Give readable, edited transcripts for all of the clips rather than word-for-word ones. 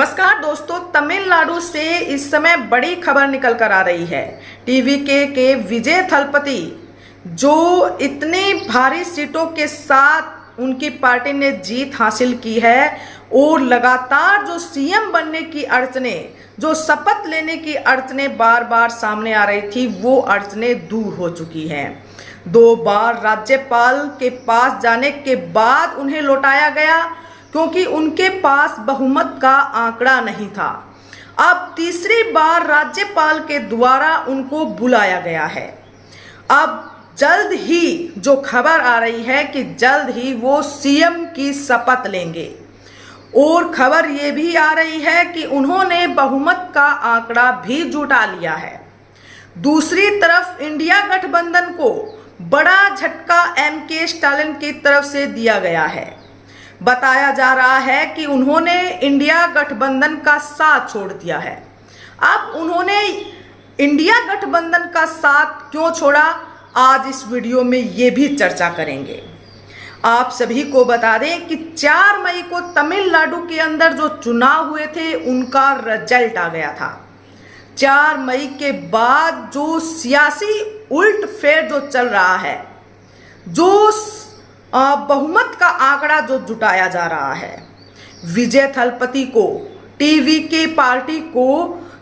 नमस्कार दोस्तों, तमिलनाडु से इस समय बड़ी खबर निकल कर आ रही है। टीवीके के विजय थलपति जो इतनी भारी सीटों के साथ उनकी पार्टी ने जीत हासिल की है और लगातार जो सीएम बनने की अड़चनें, जो शपथ लेने की अड़चनें बार बार सामने आ रही थी, वो अड़चनें दूर हो चुकी हैं। 2 बार राज्यपाल के पास जाने के बाद उन्हें लौटाया गया क्योंकि उनके पास बहुमत का आंकड़ा नहीं था। अब तीसरी बार राज्यपाल के द्वारा उनको बुलाया गया है। अब जल्द ही जो खबर आ रही है कि जल्द ही वो सीएम की शपथ लेंगे और खबर ये भी आ रही है कि उन्होंने बहुमत का आंकड़ा भी जुटा लिया है। दूसरी तरफ इंडिया गठबंधन को बड़ा झटका एमके स्टालिन की तरफ से दिया गया है। बताया जा रहा है कि उन्होंने इंडिया गठबंधन का साथ छोड़ दिया है। अब उन्होंने इंडिया गठबंधन का साथ क्यों छोड़ा, आज इस वीडियो में ये भी चर्चा करेंगे। आप सभी को बता दें कि 4 मई को तमिलनाडु के अंदर जो चुनाव हुए थे उनका रिजल्ट आ गया था। 4 मई के बाद जो सियासी उलटफेर जो चल रहा है, जो बहुमत का आंकड़ा जो जुटाया जा रहा है, विजय थलपति को, टीवीके पार्टी को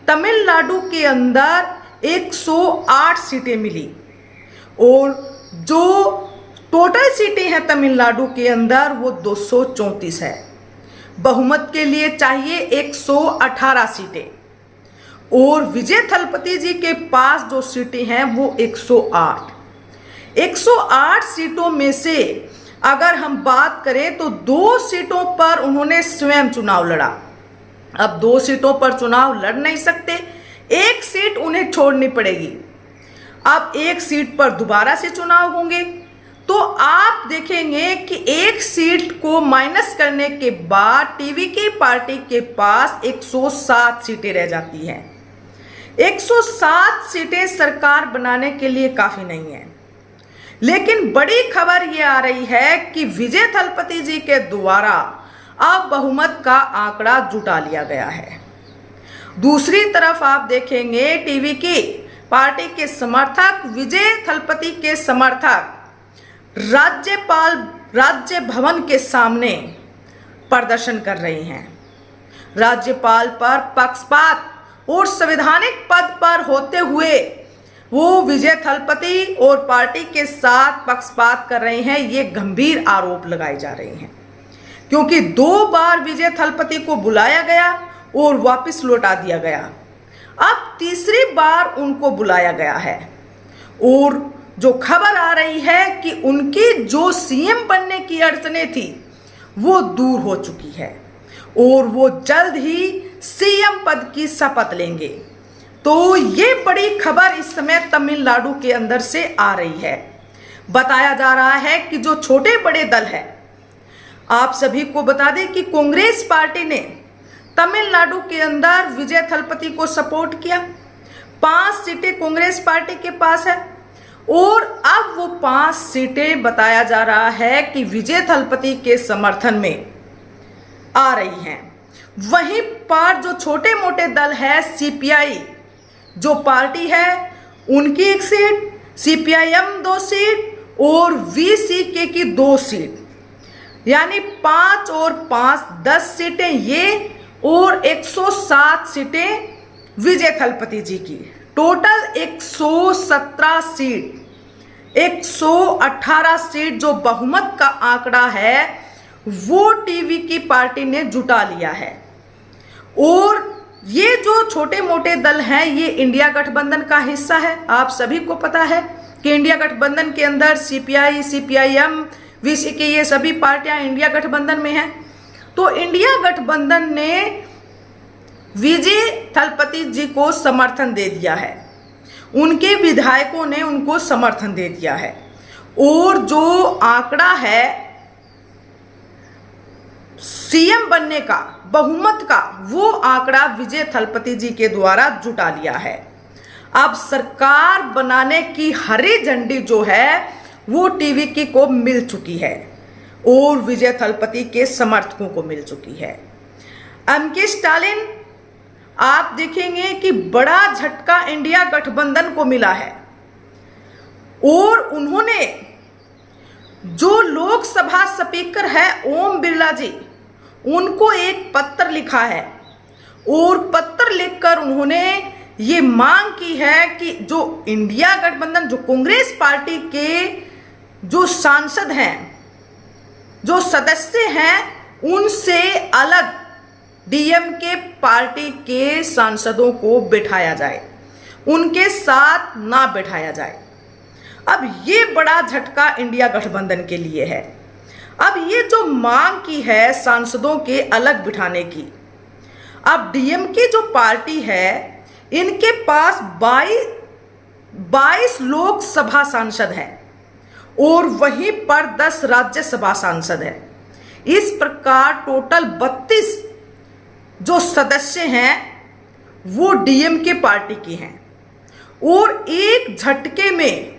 तमिलनाडु के अंदर 108 सीटें मिली और जो टोटल सीटें हैं तमिलनाडु के अंदर वो 234 है। बहुमत के लिए चाहिए 118 सीटें और विजय थलपति जी के पास जो सीटें हैं वो 108 सीटों में से अगर हम बात करें तो 2 सीटों पर उन्होंने स्वयं चुनाव लड़ा। अब 2 सीटों पर चुनाव लड़ नहीं सकते, 1 सीट उन्हें छोड़नी पड़ेगी। अब 1 सीट पर दोबारा से चुनाव होंगे तो आप देखेंगे कि 1 सीट को माइनस करने के बाद टीवीके पार्टी के पास 107 सीटें रह जाती हैं। 107 सीटें सरकार बनाने के लिए काफी नहीं है, लेकिन बड़ी खबर ये आ रही है कि विजय थलपति जी के द्वारा अब बहुमत का आंकड़ा जुटा लिया गया है। दूसरी तरफ आप देखेंगे टीवीके पार्टी के समर्थक, विजय थलपति के समर्थक राज्य भवन के सामने प्रदर्शन कर रही हैं। राज्यपाल पर पक्षपात और संवैधानिक पद पर होते हुए वो विजय थलपति और पार्टी के साथ पक्षपात कर रहे हैं। ये गंभीर आरोप लगाए जा रहे हैं क्योंकि 2 बार विजय थलपति को बुलाया गया और वापस लौटा दिया गया। अब तीसरी बार उनको बुलाया गया है और जो खबर आ रही है कि उनकी जो सीएम बनने की अड़चनें थी वो दूर हो चुकी है और वो जल्द ही सीएम पद की शपथ लेंगे। तो ये बड़ी खबर इस समय तमिलनाडु के अंदर से आ रही है। बताया जा रहा है कि जो छोटे बड़े दल है, आप सभी को बता दें कि कांग्रेस पार्टी ने तमिलनाडु के अंदर विजय थलपति को सपोर्ट किया। 5 सीटें कांग्रेस पार्टी के पास है और अब वो 5 सीटें बताया जा रहा है कि विजय थलपति के समर्थन में आ रही हैं। वहीं पर जो छोटे मोटे दल है, सीपीआई जो पार्टी है उनकी 1 सीट, सीपीआईएम 2 सीट और वीसीके की 2 सीट, यानी 5 और 5 10 सीटें ये और 107 सीटें विजय थलपति जी की। टोटल 117 सीट, 118 सीट जो बहुमत का आंकड़ा है वो टीवीके पार्टी ने जुटा लिया है। और ये जो छोटे मोटे दल हैं ये इंडिया गठबंधन का हिस्सा है। आप सभी को पता है कि इंडिया गठबंधन के अंदर सीपीआई, सीपीआईएम, वीसीके ये सभी पार्टियां इंडिया गठबंधन में हैं। तो इंडिया गठबंधन ने विजय थलपति जी को समर्थन दे दिया है, उनके विधायकों ने उनको समर्थन दे दिया है और जो आंकड़ा है सीएम बनने का, बहुमत का, वो आंकड़ा विजय थलपति जी के द्वारा जुटा लिया है। अब सरकार बनाने की हरी झंडी जो है वो टीवीके को मिल चुकी है और विजय थलपति के समर्थकों को मिल चुकी है। एमके स्टालिन, आप देखेंगे कि बड़ा झटका इंडिया गठबंधन को मिला है और उन्होंने जो लोकसभा स्पीकर है ओम बिरला जी, उनको एक पत्र लिखा है और पत्र लिखकर उन्होंने ये मांग की है कि जो इंडिया गठबंधन, जो कांग्रेस पार्टी के जो सांसद हैं, जो सदस्य हैं, उनसे अलग डीएमके पार्टी के सांसदों को बिठाया जाए, उनके साथ ना बिठाया जाए। अब ये बड़ा झटका इंडिया गठबंधन के लिए है। अब ये जो मांग की है सांसदों के अलग बिठाने की, अब डीएमके जो पार्टी है इनके पास 22 लोकसभा सांसद हैं और वहीं पर 10 राज्यसभा सांसद हैं। इस प्रकार टोटल 32 जो सदस्य हैं वो डीएमके पार्टी की हैं और एक झटके में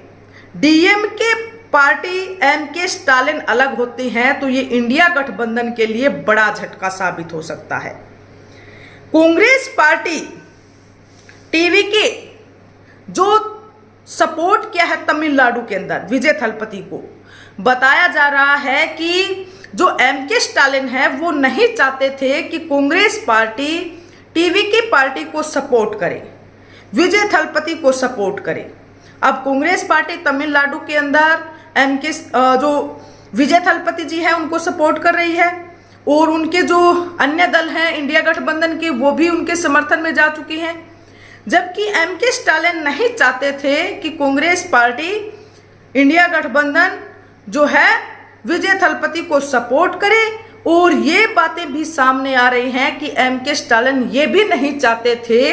डीएमके पार्टी एमके स्टालिन अलग होती हैं तो ये इंडिया गठबंधन के लिए बड़ा झटका साबित हो सकता है। कांग्रेस पार्टी टीवीके जो सपोर्ट किया है तमिलनाडु के अंदर विजय थलपति को, बताया जा रहा है कि जो एमके स्टालिन है वो नहीं चाहते थे कि कांग्रेस पार्टी टीवीके पार्टी को सपोर्ट करे, विजय थलपति को सपोर्ट करे। अब कांग्रेस पार्टी तमिलनाडु के अंदर एमके जो विजय थलपति जी हैं उनको सपोर्ट कर रही है और उनके जो अन्य दल हैं इंडिया गठबंधन के वो भी उनके समर्थन में जा चुकी हैं, जबकि एमके स्टालिन नहीं चाहते थे कि कांग्रेस पार्टी इंडिया गठबंधन जो है विजय थलपति को सपोर्ट करे। और ये बातें भी सामने आ रही हैं कि एमके स्टालिन ये भी नहीं चाहते थे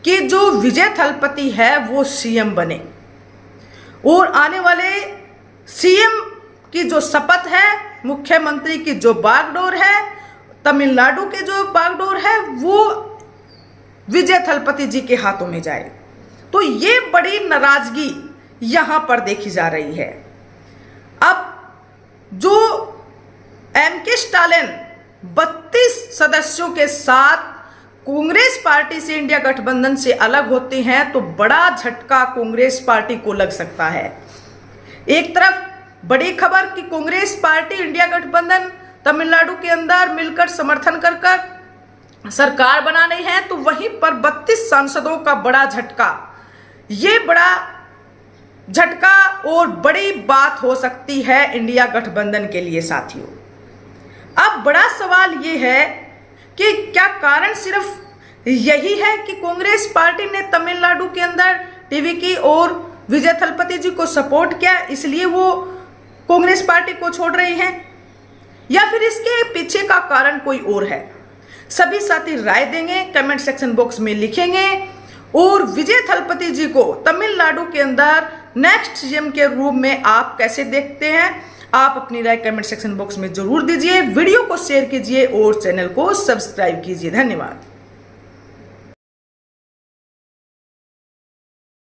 कि जो विजय थलपति है वो सीएम बने और आने वाले सीएम की जो शपथ है, मुख्यमंत्री की जो बागडोर है, तमिलनाडु के जो बागडोर है वो विजय थलपति जी के हाथों में जाए। तो ये बड़ी नाराजगी यहां पर देखी जा रही है। अब जो एमके स्टालिन 32 सदस्यों के साथ कांग्रेस पार्टी से इंडिया गठबंधन से अलग होते हैं तो बड़ा झटका कांग्रेस पार्टी को लग सकता है। एक तरफ बड़ी खबर कि कांग्रेस पार्टी इंडिया गठबंधन तमिलनाडु के अंदर मिलकर समर्थन कर सरकार बना रही है, तो वहीं पर 32 सांसदों का बड़ा झटका, ये बड़ा झटका और बड़ी बात हो सकती है इंडिया गठबंधन के लिए साथियों। अब बड़ा सवाल ये है कि क्या कारण सिर्फ यही है कि कांग्रेस पार्टी ने तमिलनाडु के अंदर टीवीके और विजय थलपति जी को सपोर्ट किया इसलिए वो कांग्रेस पार्टी को छोड़ रही हैं, या फिर इसके पीछे का कारण कोई और है? सभी साथी राय देंगे, कमेंट सेक्शन बॉक्स में लिखेंगे। और विजय थलपति जी को तमिलनाडु के अंदर नेक्स्ट सीएम के रूप में आप कैसे देखते हैं? आप अपनी राय कमेंट सेक्शन बॉक्स में जरूर दीजिए। वीडियो को शेयर कीजिए और चैनल को सब्सक्राइब कीजिए। धन्यवाद।